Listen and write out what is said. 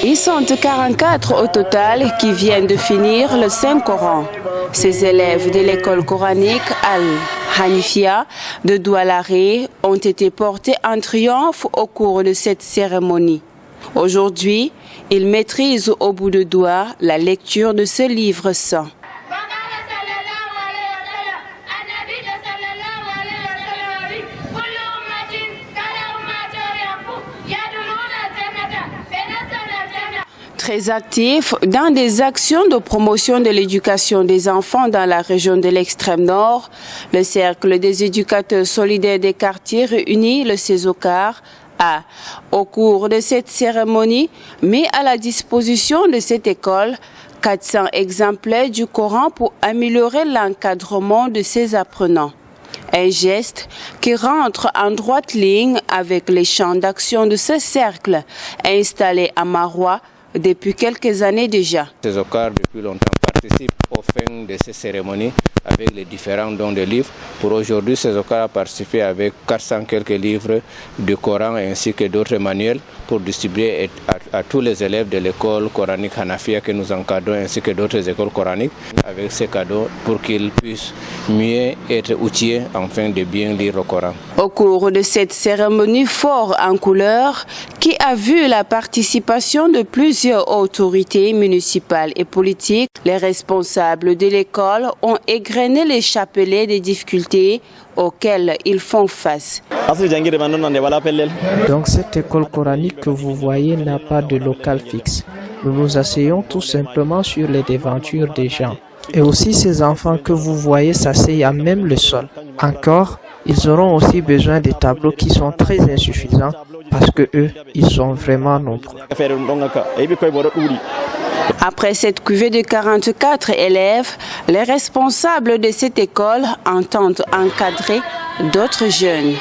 Ils sont 44 au total qui viennent de finir le Saint-Coran. Ces élèves de l'école coranique Al-Hanifia de Douala ont été portés en triomphe au cours de cette cérémonie. Aujourd'hui, ils maîtrisent au bout de doigts la lecture de ce livre saint. Très actifs dans des actions de promotion de l'éducation des enfants dans la région de l'extrême nord, le Cercle des éducateurs solidaires des quartiers réunis, le CESOCAR, a, au cours de cette cérémonie, mis à la disposition de cette école 400 exemplaires du Coran pour améliorer l'encadrement de ses apprenants. Un geste qui rentre en droite ligne avec les champs d'action de ce cercle installé à Maroua depuis quelques années déjà. CESOCAR depuis longtemps participe aux fins de ces cérémonies avec les différents dons de livres. Pour aujourd'hui, CESOCAR a participé avec 400 quelques livres du Coran ainsi que d'autres manuels pour distribuer à tous les élèves de l'école coranique Hanafia que nous encadrons ainsi que d'autres écoles coraniques avec ces cadeaux pour qu'ils puissent mieux être outillés afin de bien lire le Coran. Au cours de cette cérémonie fort en couleur qui a vu la participation de plusieurs autorités municipales et politiques, les responsables de l'école ont égrené les chapelets des difficultés auxquelles ils font face. Donc cette école coranique que vous voyez n'a pas de local fixe. Nous nous asseyons tout simplement sur les devantures des gens. Et aussi ces enfants que vous voyez s'asseyent à même le sol. Encore, ils auront aussi besoin des tableaux qui sont très insuffisants parce que eux, ils sont vraiment nombreux. Après cette cuvée de 44 élèves, les responsables de cette école entendent encadrer d'autres jeunes.